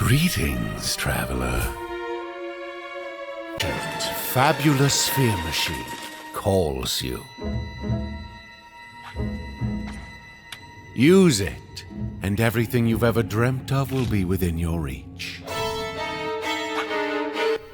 Greetings, traveler. Fabulous Sphere Machine calls you. Use it, and everything you've ever dreamt of will be within your reach.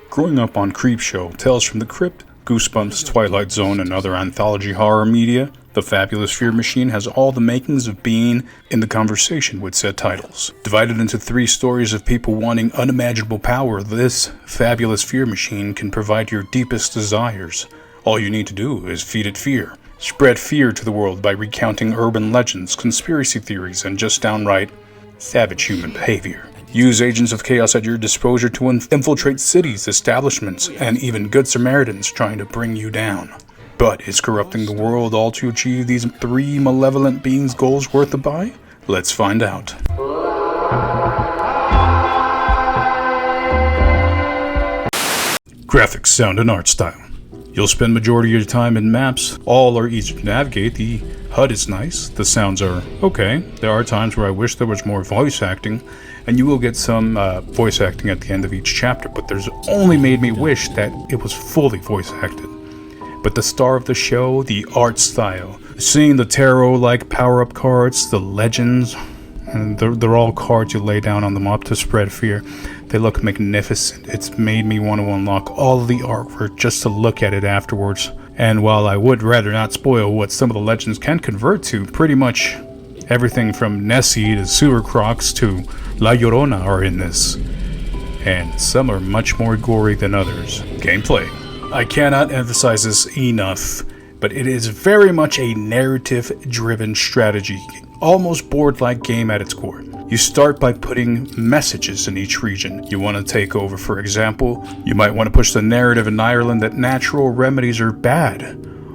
Growing up on Creepshow, Tales from the Crypt, Goosebumps, Twilight Zone, and other anthology horror media, the Fabulous Sphere Machine has all the makings of being in the conversation with said titles. Divided into 3 stories of people wanting unimaginable power, this Fabulous Sphere Machine can provide your deepest desires. All you need to do is feed it fear. Spread fear to the world by recounting urban legends, conspiracy theories, and just downright savage human behavior. Use agents of chaos at your disposal to infiltrate cities, establishments, and even good Samaritans trying to bring you down. But is corrupting the world all to achieve these 3 malevolent beings' goals worth the buy? Let's find out. Graphics, sound, and art style. You'll spend majority of your time in maps. All are easy to navigate. The HUD is nice. The sounds are okay. There are times where I wish there was more voice acting, and you will get some voice acting at the end of each chapter, but there's only made me wish that it was fully voice acted. But the star of the show, the art style. Seeing the tarot-like power-up cards, the legends, and they're all cards you lay down on the map to spread fear. They look magnificent. It's made me want to unlock all of the artwork just to look at it afterwards. And while I would rather not spoil what some of the legends can convert to, pretty much everything from Nessie to Sewer Crocs to La Llorona are in this. And some are much more gory than others. Gameplay. I cannot emphasize this enough, but it is very much a narrative-driven strategy, almost board-like game at its core. You start by putting messages in each region you want to take over. For example, you might want to push the narrative in Ireland that natural remedies are bad,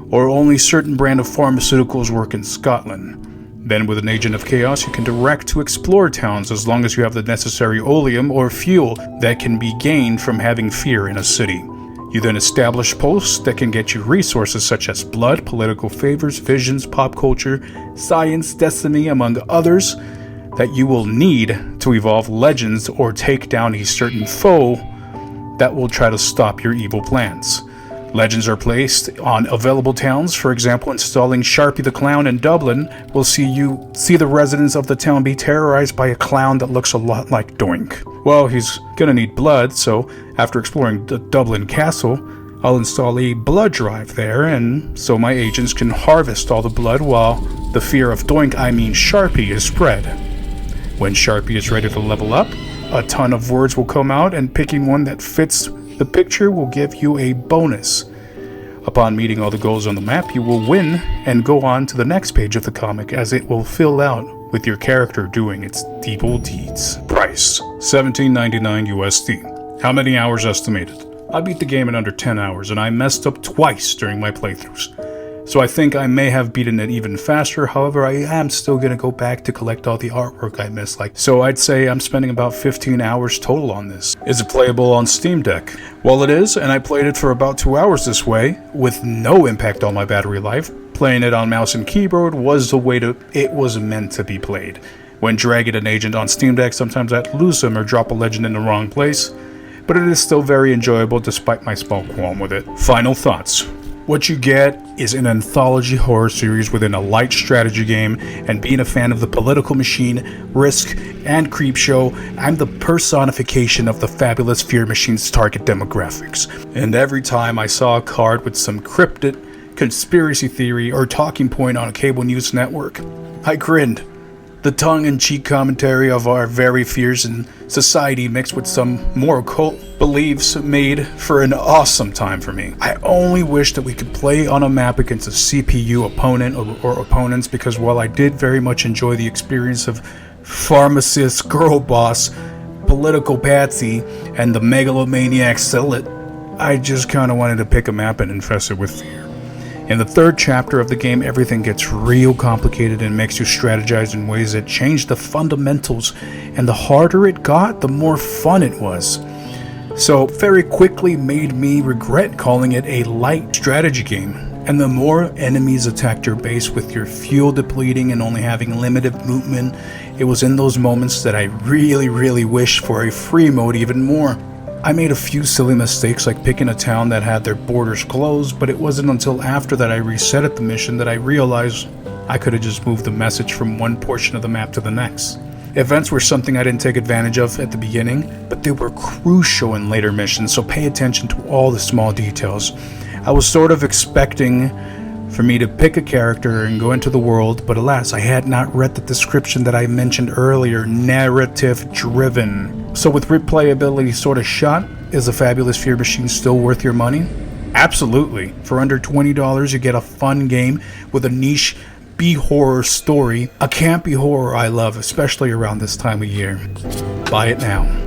or only certain brand of pharmaceuticals work in Scotland. Then with an agent of chaos, you can direct to explore towns as long as you have the necessary oleum or fuel that can be gained from having fear in a city. You then establish posts that can get you resources such as blood, political favors, visions, pop culture, science, destiny, among others, that you will need to evolve legends or take down a certain foe that will try to stop your evil plans. Legends are placed on available towns. For example, installing Sharpie the Clown in Dublin will see the residents of the town be terrorized by a clown that looks a lot like Doink. Well, he's gonna need blood, so after exploring the Dublin castle, I'll install a blood drive there, and so my agents can harvest all the blood while the fear of Doink, I mean Sharpie, is spread. When Sharpie is ready to level up, a ton of words will come out, and picking one that fits the picture will give you a bonus. Upon meeting all the goals on the map, you will win and go on to the next page of the comic, as it will fill out with your character doing its evil deeds. Price, $17.99 USD. How many hours estimated? I beat the game in under 10 hours, and I messed up twice during my playthroughs. So I think I may have beaten it even faster. However, I am still going to go back to collect all the artwork I missed. So I'd say I'm spending about 15 hours total on this. Is it playable on Steam Deck? Well, it is, and I played it for about 2 hours this way, with no impact on my battery life. Playing it on mouse and keyboard was the way it was meant to be played. When dragging an agent on Steam Deck, sometimes I'd lose them or drop a legend in the wrong place, but it is still very enjoyable despite my small qualm with it. Final thoughts. What you get is an anthology horror series within a light strategy game, and being a fan of the political machine, Risk, and Creepshow, I'm the personification of the Fabulous Sphere Machine's target demographics. And every time I saw a card with some cryptid, conspiracy theory, or talking point on a cable news network, I grinned. The tongue-in-cheek commentary of our very fears in society mixed with some more occult beliefs made for an awesome time for me. I only wish that we could play on a map against a CPU opponent or opponents, because while I did very much enjoy the experience of pharmacist, girl boss, political patsy, and the megalomaniac zealot, I just kind of wanted to pick a map and infest it with fear. In the 3rd chapter of the game, everything gets real complicated and makes you strategize in ways that change the fundamentals, and the harder it got, the more fun it was. So very quickly made me regret calling it a light strategy game. And the more enemies attacked your base with your fuel depleting and only having limited movement, it was in those moments that I really wished for a free mode even more. I made a few silly mistakes like picking a town that had their borders closed, but it wasn't until after that I resetted the mission that I realized I could have just moved the message from one portion of the map to the next. Events were something I didn't take advantage of at the beginning, but they were crucial in later missions, so pay attention to all the small details. I was sort of expecting for me to pick a character and go into the world, but alas, I had not read the description that I mentioned earlier, narrative driven. So with replayability sort of shot, is the Fabulous Fear Machine still worth your money? Absolutely. For under $20 you get a fun game with a niche B-horror story, a campy horror I love, especially around this time of year. Buy it now.